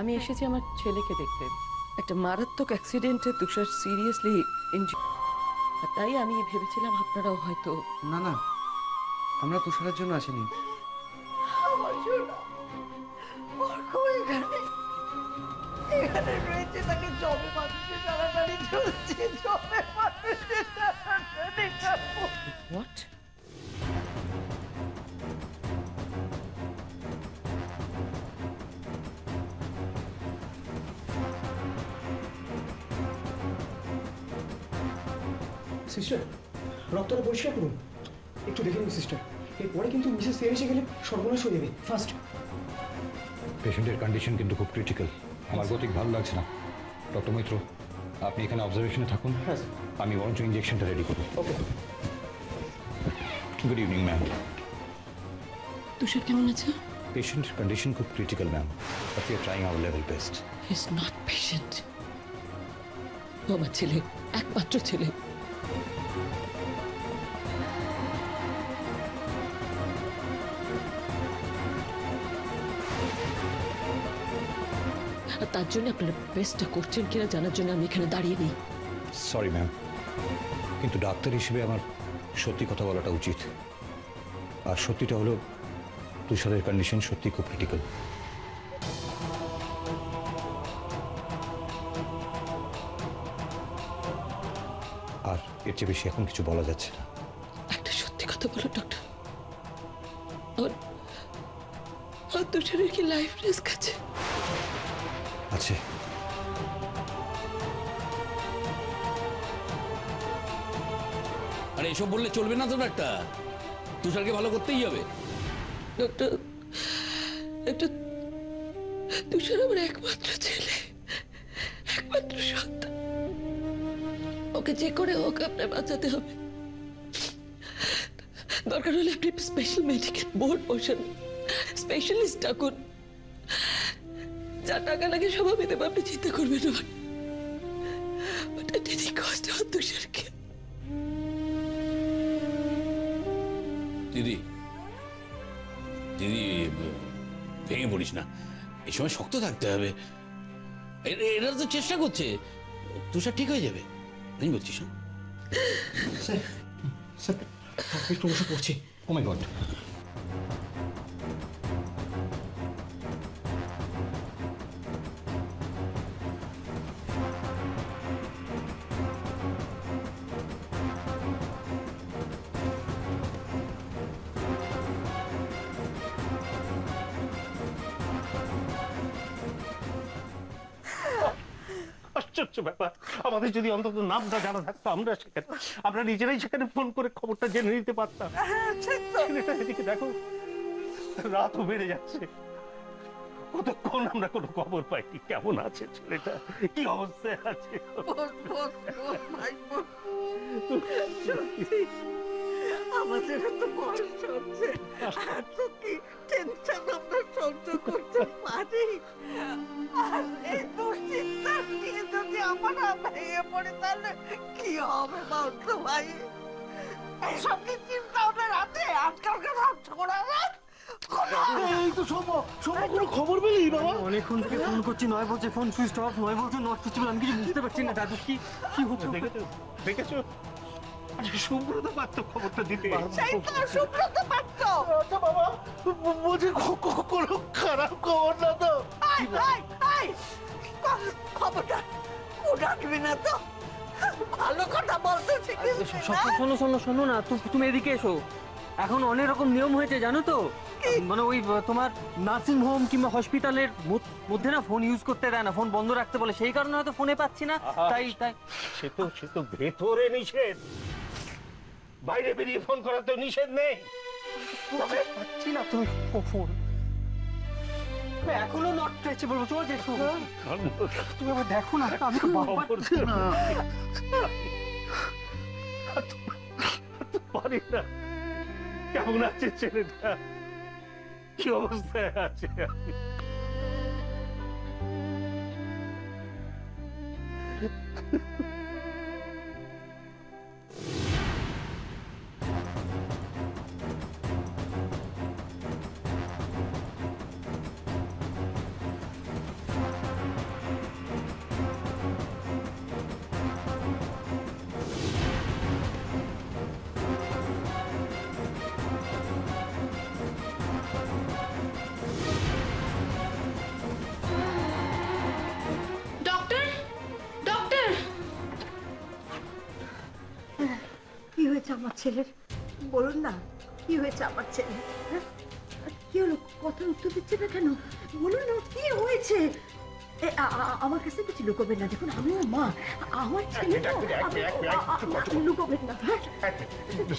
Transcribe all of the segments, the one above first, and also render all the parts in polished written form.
আমি এসেছি আমার ছেলেকে দেখতে। একটা মারাত্মক অ্যাক্সিডেন্টে তুষার সিরিয়াসলি ইনজিউর্ড। তাই আমি ভেবেছিলাম আপনারাও হয়তো। না না, আমরা তুষারের জন্য আসিনি। এখানে রয়েছে, তাকে জবে মানুষের টানাটানি চলছে, জবে মানুষের টানাটানি। হোয়াট? সিস্টার, রক্তটা পরিষ্কার করুন। একটু দেখে নিন সিস্টার, এরপরে কিন্তু মিসেস সেন এসে গেলে সর্বনাশ হয়ে যাবে। ফার্স্ট। পেশেন্টের কন্ডিশন কিন্তু খুব ক্রিটিক্যাল। আমার গতিক ভালো লাগছে না। ডক্টর মৈত্র, আপনি এখানে অবজারভেশনে থাকুন। হ্যাঁ স্যার। আমি বরঞ্চ ইঞ্জেকশনটা রেডি করব। Okay. Good evening ma'am. Tushar কেমন আছে? পেশেন্ট কন্ডিশন খুব critical ma'am, but we are trying our level best. He is not patient. ও আমার ছেলে, একমাত্র ছেলে। আর তার জন্য আপনারা বেস্টটা করছেন কিনা জানার জন্য আমি এখানে দাঁড়িয়ে নেই। সরি ম্যাম, কিন্তু ডাক্তার হিসেবে আমার সত্যি কথা বলাটা উচিত। আর সত্যিটা হলো তুষারের কন্ডিশন সত্যি খুব ক্রিটিক্যাল। আর এর চেয়ে বেশি এখন কিছু বলা যাচ্ছে না। একটা সত্যি কথা বলো ডক্টর, আর তুষারের কি লাইফ রিস্ক আছে? আছে। আরে এসব বললে চলবে না তো ডাক্তার, তুষারকে ভালো করতেই হবে। ডক্টর, একটা তুষার আমার একমাত্র ছেলে, একমাত্র সন্তান। ওকে যে করে হোক আপনার বাঁচাতে হবে। দরকার হলে আপনি স্পেশাল মেডিকেল বোর্ড বসান, স্পেশালিস্ট ডাকুন। যা টাকা লাগে সব আমি দেবো, আপনি চিন্তা করবেন না। বাট এট এনি কস্ট আমার তুষারকে। দিদি দিদি, ভেঙে পড়িস না, এই সময় শক্ত থাকতে হবে। এরা তো চেষ্টা করছে, তুষার ঠিক হয়ে যাবে, আমি বলছিস। স্যার, স্যার একটু ওষুধ পড়ছি। ও মাই গড। আশ্চর্য ব্যাপার, আমাদের যদি অন্তত নামটা জানা থাকতো, আমরা নিজেরাই সেখানে ফোন করে খবরটা জেনে নিতে পারতাম। ছেলেটা এদিকে দেখো, রাতও বেড়ে যাচ্ছে, কতক্ষণ আমরা কোনো খবর পাইনি। কেমন আছে ছেলেটা, কি অবস্থায় আছে? আমাদের তো বয়স হচ্ছে, এত কি টেনশন আমরা সহ্য করতে পারি? আর এই দুশ্চিন্তা নিয়ে যদি আমরা ভেঙে পড়ি তাহলে কি হবে বলতো ভাই? এইসব কি চিন্তা ওদের আছে আজকালকার সব ছোড়ারা? এই তো কোনো খবর পেলি বাবা? অনেকক্ষণ থেকে ফোন করছি, নয় বলছে ফোন সুইচ অফ, নয় বলছে নট সুইচেবল। আমি কিছু বুঝতে পারছি না দাদু, কি কি হচ্ছে? দেখেছো, সুব্রত পারত খবরটা দিতে। সেই তো সুব্রত পারতো। আচ্ছা বাবা, বলছি কোনো খারাপ খবর না তো? খবরটা রাখবি না তো? ভালো কথা বলতে শোনো শোনো শোনো না, তুমি এদিকে এসো। এখন অনেক রকম নিয়ম হয়েছে জানো তো, মানে ওই তোমার নার্সিং হোম কিংবা হসপিটালের মধ্যে না ফোন ইউজ করতে দেয় না, ফোন বন্ধ রাখতে বলে। সেই কারণে হয়তো ফোনে পাচ্ছি না। তাই সে তো ভেতরে নিষেধ, বাইরে বেরিয়ে ফোন করা তো নিষেধ নেই। পাচ্ছি না তুমি ফোন, এখনো নট ট্রেচেবল। চল দেখো, তুমি আবার দেখো না, আমি তো পাচ্ছি না। পারি না। কেমন আছে ছেলেটা, কি অবস্থায় আছে? আমার ছেলের? বলুন না, কি হয়েছে আমার ছেলে? হ্যাঁ? কি হলো? কথার উত্তর দিচ্ছে না কেন? বলুন না, কি হয়েছে? আমার কাছে কিছু লুকোবেন না। দেখুন, আমিও মা, আমার ছেলে লুকোবেন না।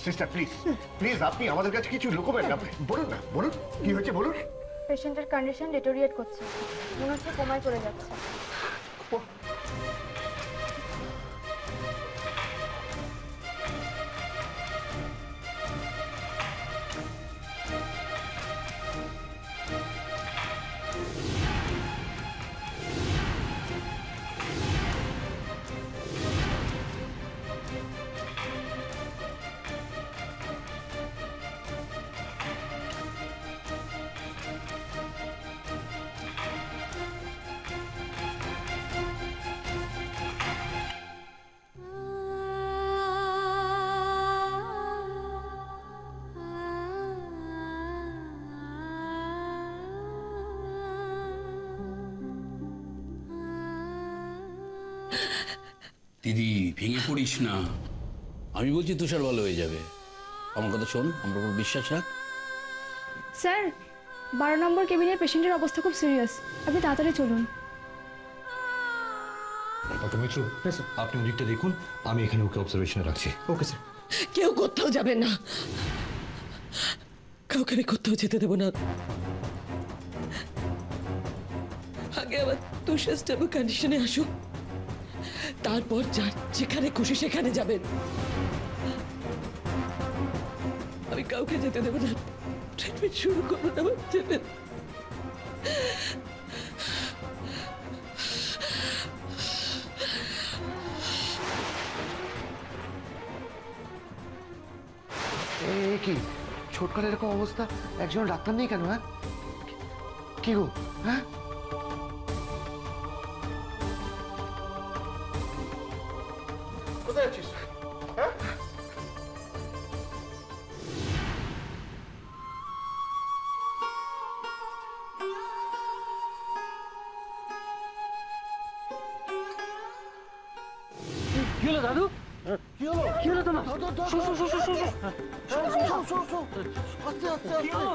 সিস্টার প্লিজ প্লিজ, আপনি আমাদের কাছে কিছু লুকোবেন না। বলুন না, বলুন কি হয়েছে বলুন। পেশেন্টের কন্ডিশন ডিটোরিয়েট করছে, মনে হচ্ছে কোমায় চলে যাচ্ছে। দিদি ভেঙে পড়িস না, আমি বলছি তুষার ভালো হয়ে যাবে। আমার কথা শোন, আমার উপর বিশ্বাস রাখ। স্যার, 12 নম্বর কেবিনের পেশেন্টের অবস্থা খুব সিরিয়াস, আপনি তাড়াতাড়ি চলুন। ডক্টর মিত্র, আপনি ওদিকটা দেখুন, আমি এখানে ওকে অবজারভেশনে রাখছি। Okay sir. কেউ কোথাও যাবে না, কাউকে আমি কোথাও যেতে দেবো না। আগে আবার তুষার স্টেবল কন্ডিশনে আসুক, তারপর যার যেখানে খুশি সেখানে যাবেন। আমি কাউকে যেতে দেবো না। ট্রিটমেন্ট শুরু করুন আমার ছেলে। কি ছোটকালে এরকম অবস্থা, একজন ডাক্তার নেই কেন? হ্যাঁ কি গো? হ্যাঁ কোথায় আছিস? হ্যাঁ কি হলো দাদু? কি হলো? কি হলো তোমার? Show, show, show, show, show, show. আস্তে আস্তে কি হলো?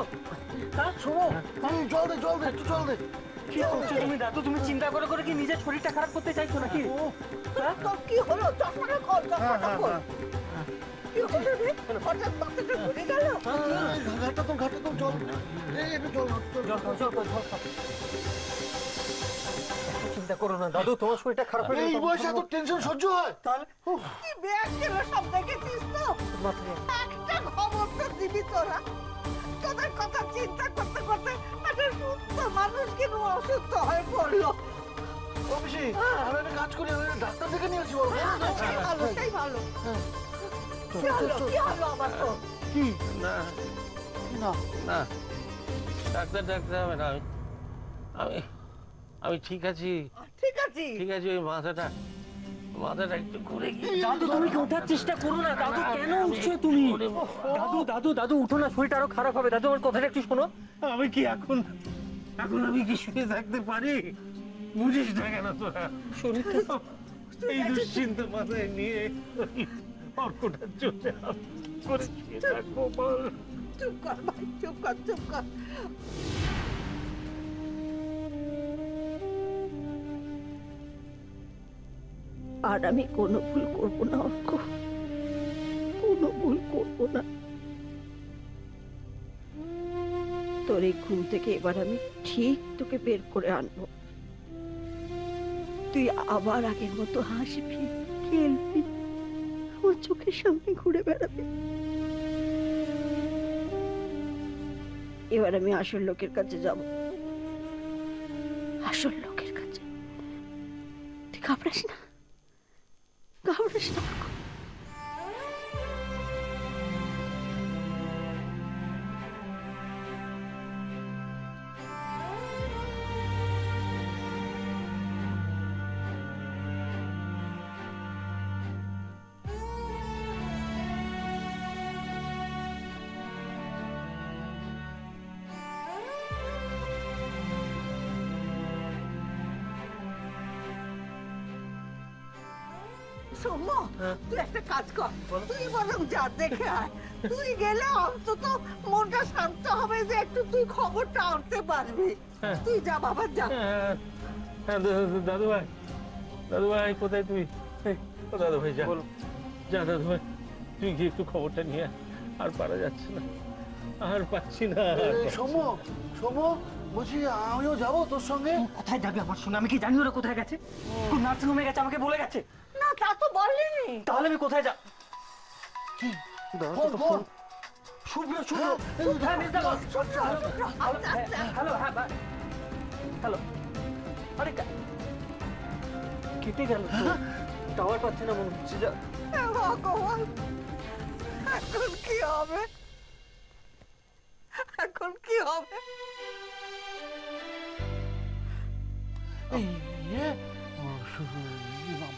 হ্যাঁ? শোনো, জল দে জল দে, একটু জল দে। কি করছো তুমি দাদু? তুমি চিন্তা করে করে কি নিজের শরীরটা খারাপ করতে চাইছো নাকি? তোর কি হলো? চশমাটা খোল, চশমাটা খোল। কি হলো রে? হঠাৎ মাথাটা ঘুরে গেল? ঘাটটা তো জল, একটু জল জল খাও, জল খাও, জল খাও। এত চিন্তা করো না দাদু, তোমার শরীরটা খারাপ হয়ে এই গেলে বয়সে এত টেনশন সহ্য হয়? তাহলে কি ব্যাগ ছিল সব দেখেছিস তো? একটা খবর তো দিবি তোরা। তোদের কথা চিন্তা করতে করতে একটা সুস্থ মানুষ কেন অসুস্থ হয়ে পড়লো? অফিসে আমি একটা কাজ করি, আমি ডাক্তার দেখে নিয়ে আসি। সেই ভালো, সেই ভালো। কি হলো আবার তো? কি না না না, ডাক্তার ডাক্তার হবে না, আমি আমি ঠিক আছি, ঠিক আছে, ঠিক আছে। ওই মাথাটা একটু ঘুরে গিয়ে। দাদু তুমি কি ওঠার চেষ্টা করো না দাদু, কেন উঠছো তুমি? দাদু দাদু দাদু উঠো না, শরীরটা আরো খারাপ হবে। দাদু আমার কথাটা একটু শোনো। আমি কি এখন আমি কি শুয়ে থাকতে পারি? বুঝিস না কেন তোরা? শরীরটা এই দুশ্চিন্তা মাথায় নিয়ে অর্কটা চলে করে শুয়ে থাকবো বল? চুপ কর ভাই, চুপ কর, চুপ কর। আর আমি কোনো ভুল করবো না অর্ক, কোনো ভুল করবো না। তোর এই ঘুম থেকে এবার আমি ঠিক তোকে বের করে আনবো। তুই আবার আগের মতো হাসবি, খেলবি, আমার চোখের সামনে ঘুরে বেড়াবি। এবার আমি আসল লোকের কাছে যাব, আসল লোকের কাছে। তুই ঘাবড়াস না, ঘাবড়াস না। সৌম্য, তুই একটা কাজ কর, তুই বরং যা দেখে আয়। তুই গেলে অন্তত মনটা শান্ত হবে যে একটু তুই খবরটা আনতে পারবি। তুই যা বাবা, যা। দাদু ভাই, দাদু ভাই কোথায় তুই? দাদু ভাই যা, যা দাদু ভাই, তুই গিয়ে একটু খবরটা নিয়ে আয়। আর পারা যাচ্ছে না, আর পাচ্ছি না। সৌম্য, সৌম্য, বলছি আমিও যাবো তোর সঙ্গে। কোথায় যাবে আমার শুনে? আমি কি জানি ওরা কোথায় গেছে? কোন নার্সিং হোমে গেছে আমাকে বলে গেছে। না, তা তো বলেনি। তাহলে আমি কোথায় যাব? ফোন। শুভ্র, শুভ্র, হ্যাঁ মিস দাস, হ্যালো, হ্যাঁ হ্যালো। আরে কেটে গেল, টাওয়ার পাচ্ছে না মনে হচ্ছে। ভগবান, এখন কি হবে? এখন কি হবে?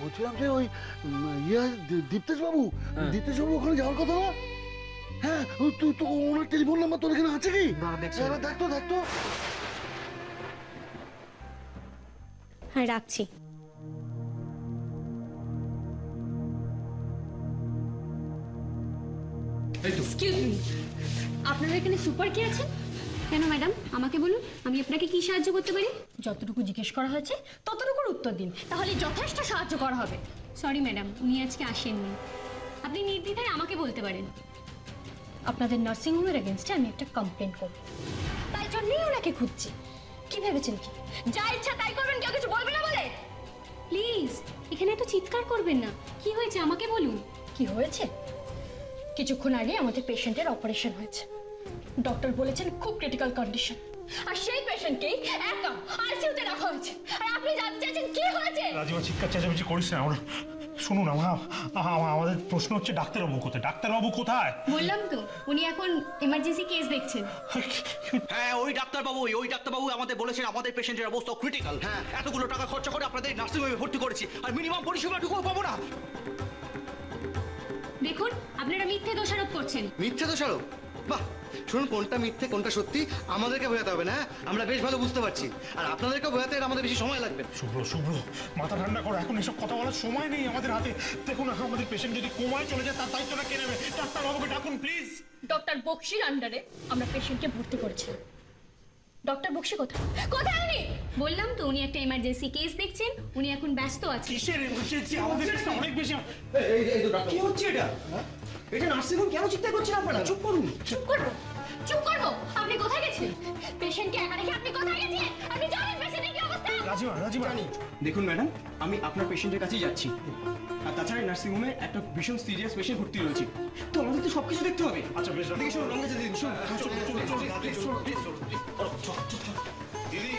বলছিলাম যে ওই দীপ্তেশ বাবু ওখানে যাওয়ার কথা না? হ্যাঁ, তুই তো ওনার টেলিফোন নাম্বার তোর এখানে আছে কি? দেখতো। হ্যাঁ, রাখছি। এক্সকিউজ মি, আপনারা এখানে সুপার কে আছেন? কেন ম্যাডাম, আমাকে বলুন, আমি আপনাকে কি সাহায্য করতে পারি? যতটুকু জিজ্ঞেস করা হয়েছে ততটুকুর উত্তর দিন, তাহলে যথেষ্ট সাহায্য করা হবে। সরি ম্যাডাম, উনি আজকে আসেননি। আপনি নির্দ্বিধায় আমাকে বলতে পারেন। আপনাদের নার্সিং হোমের এগেনস্টে আমি একটা কমপ্লেন করব, তাই জন্যই ওনাকে খুঁজছি। কি ভেবেছেন কি যা ইচ্ছা তাই করবেন, কেউ কিছু বলবে না বলে? প্লিজ, এখানে তো চিৎকার করবেন না। কি হয়েছে আমাকে বলুন। কি হয়েছে? কিছুক্ষণ আগে আমাদের পেশেন্টের অপারেশন হয়েছে। ডক্টর বলেছেন খুব ক্রিটিক্যাল কন্ডিশন, আর সেই পেশেন্টকেই একা আইসিইউতে রাখা হয়েছে। আর আপনি জানতে চাইছেন কি হয়েছে? রাজিমা, চিৎকার চেঁচামেচি করিস না। আমরা শুনুন, আমাদের প্রশ্ন হচ্ছে ডাক্তারবাবু কোথায়? ডাক্তারবাবু কোথায়? বললাম তো, উনি এখন এমার্জেন্সি কেস দেখছেন। হ্যাঁ, ওই ডাক্তারবাবু আমাদের বলেছেন আমাদের পেশেন্টের অবস্থা ক্রিটিক্যাল। হ্যাঁ, এতগুলো টাকা খরচা করে আপনাদের নার্সিং হোমে ভর্তি করেছি, আর মিনিমাম পরিষেবাটুকুও পাবো না। দেখুন, আপনারা মিথ্যে দোষারোপ করছেন। মিথ্যে দোষারোপ? বাহ, শুনুন, কোনটা মিথ্যে কোনটা সত্যি আমাদেরকে বোঝাতে হবে না। আমরা বেশ ভালো বুঝতে পারছি, আর আপনাদেরকে বোঝাতে আমাদের বেশি সময় লাগবে। শুভ্র, মাথা ঠান্ডা করো। এখন এসব কথা বলার সময় নেই আমাদের হাতে। দেখুন, আমাদের পেশেন্ট যদি কোমায় চলে যায় তার দায়িত্বটা কে নেবে? ডাক্তারবাবুকে ডাকুন প্লিজ। ডক্টর বক্সির আন্ডারে আমরা পেশেন্টকে ভর্তি করেছিলাম। ডক্টর বক্সি কোথায়? কোথায় উনি? বললাম তো, উনি একটা এমার্জেন্সি কেস দেখছেন। উনি এখন ব্যস্ত আছেন। কিসের এমার্জেন্সি? আমাদের কাছে অনেক বেশি। কি হচ্ছে এটা? এটা নার্সিং হোম, কেন চিন্তা করছেন আপনারা? চুপ করুন। চুপ করবো? আপনি কোথায় গেছিলেন? পেশেন্টকে একা রেখে আপনি কোথায় গেছিলেন? আপনি জানেন পেশেন্টের কি অবস্থা? রাজিমা, দেখুন ম্যাডাম, আমি আপনার পেশেন্টের কাছেই যাচ্ছি। আর তাছাড়া নার্সিং হোমে একটা ভীষণ সিরিয়াস পেশেন্ট ভর্তি রয়েছে, তো আমাদের তো সবকিছু দেখতে হবে। আচ্ছা বেশ, দিদি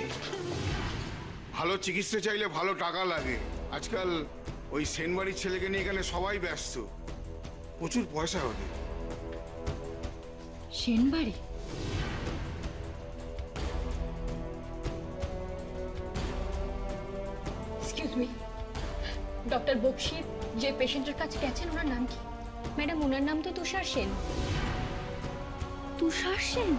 ভালো চিকিৎসা চাইলে ভালো টাকা লাগে। আজকাল ওই সেনবাড়ির ছেলেকে নিয়ে এখানে সবাই ব্যস্ত, প্রচুর পয়সা ওদের। সেনবাড়ি? এক্সকিউজ মি, ডক্টর বক্সি যে পেশেন্টের কাছে গেছেন ওনার নাম কি? ম্যাডাম, ওনার নাম তো তুষার সেন। তুষার সেন?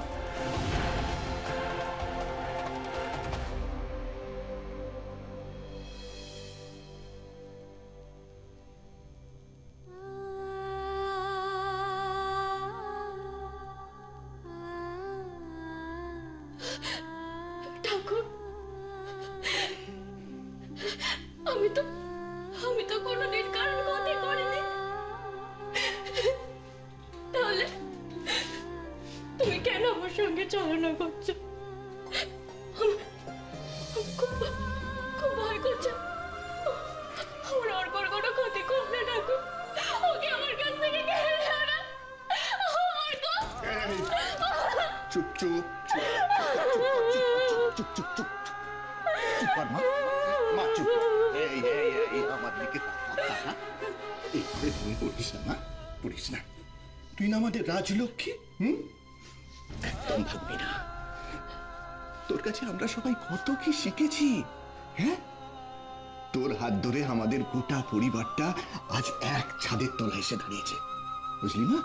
ঠাকুর, আমি তো কোনোদিন কারোর ক্ষতি করিনি, তাহলে তুমি কেন আমার সঙ্গে চালনা করছো? খুব ভয় করছে। ওর কোনো ক্ষতি করবে না। ওকে আমার কাছ থেকে কেড়ে নাও না। চুপ চুপ চুপ চুপ চুপ চুপ চুপ কর মা, চুপ। এই আমার দিকে পড়িস না। তুই না আমাদের রাজলক্ষ্মী, একদম ভাববি না। তোর কাছে আমরা সবাই কত কি শিখেছি। হ্যাঁ, তোর হাত ধরে আমাদের গোটা পরিবারটা আজ এক ছাদের তলায় এসে দাঁড়িয়েছে, বুঝলি মা?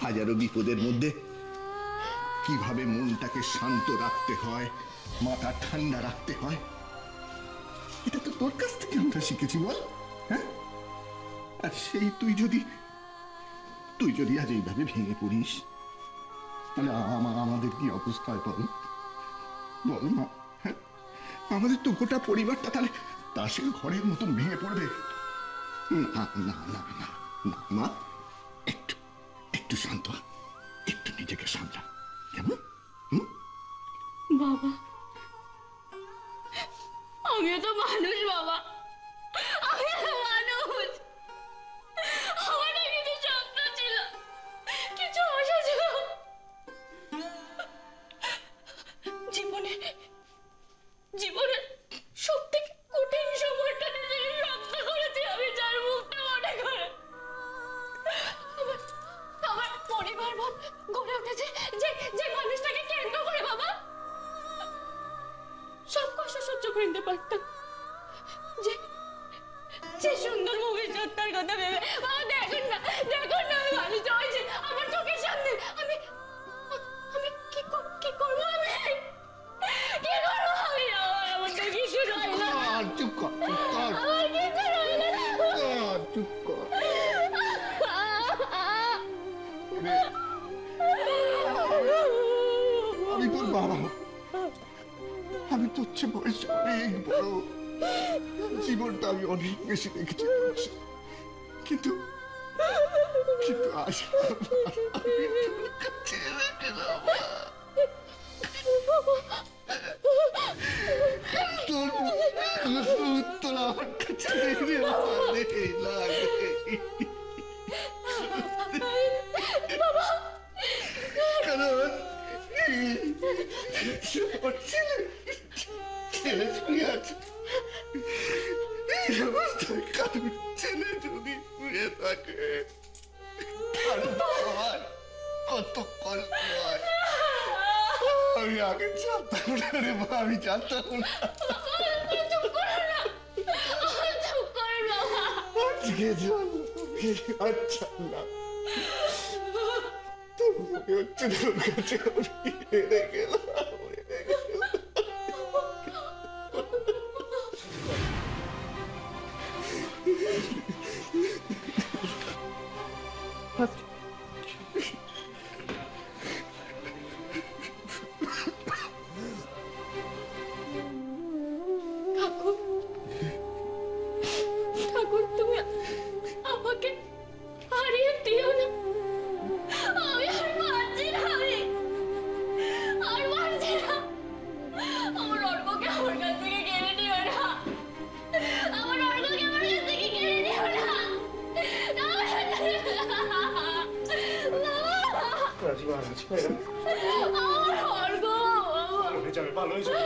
হাজারো বিপদের মধ্যে কিভাবে মনটাকে শান্ত রাখতে হয়, মাথা ঠান্ডা রাখতে হয়, এটা তো তোর কাছ থেকে আমরা শিখেছি, বল? হ্যাঁ, আর সেই তুই যদি আজ এইভাবে ভেঙে পড়িস, তাহলে আমাদের কি অবস্থা হয় বল বল মা? হ্যাঁ? আমাদের তো গোটা পরিবারটা তাহলে তাসের ঘরের মতন ভেঙে পড়বে। না না না না না মা, একটু শান্ত হ, একটু নিজেকে সামলা, কেমন? বাবা, আমিও তো মানুষ বাবা, আমিও তো মানুষ। আমার কিছু স্বপ্ন ছিল, কিছু আশা ছিল। জীবনের সব থেকে কঠিন সময়টা নিজেকে রক্ষা করেছি আমি, যার মুখটা মনে করে আমার পরিবার গড়ে উঠেছে যে মানুষটাকে কেন্দ্র করে বাবা সব কষ্ট সহ্য করে নিতে পারতাম, যে সুন্দর ভবিষ্যৎটার কথা ভেবে। বাবা দেখুন না আমি মানুষটা হয়েছে আমার চোখের সামনে। আমি কি করবো? আমার তো কিছু রইল না। চুপ কর, আমার কিছু রইল না। চুপ কর। আমি তোর বাবা, আমি তোর চেয়ে বয়সে অনেক বড়, জীবনটা আমি অনেক বেশি দেখেছি, কিন্তু আজ তোর আমার কাছে ছেলে শুয়ে আছে, এই অবস্থায় কারণ ছেলে যদি শুয়ে থাকে কত কষ্ট হয়। আমি আগে জানতাম না রে মা, আমি জানতাম না। আজকে আচ্ছা না, তোর মনে হচ্ছে তোর কাছে আমি হেরে গেলাম। ঠাকুর, তুমি আমাকে হারিয়ে দিও না। আমি আর পারছি না, আমার অর্ককে আমার কাছ থেকে কেড়ে নিও না। আমার অর্ককে আমার কাছ থেকে কেড়ে নিও না। আমার অর্ক ভালো হয়ে যাবে।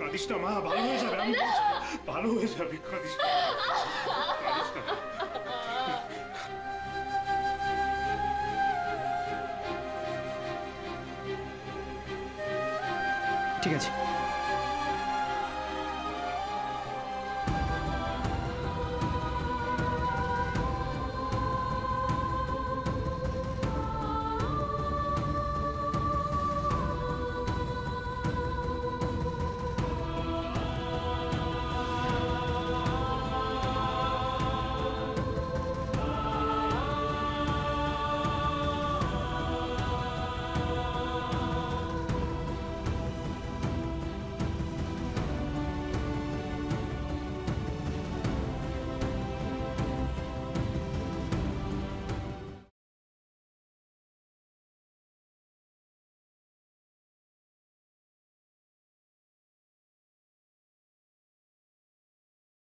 কাঁদিস না মা, ভালো হয়ে যাবে, আমি ভালো হয়ে যাবে, কাঁদিস না। ঠিক আছে।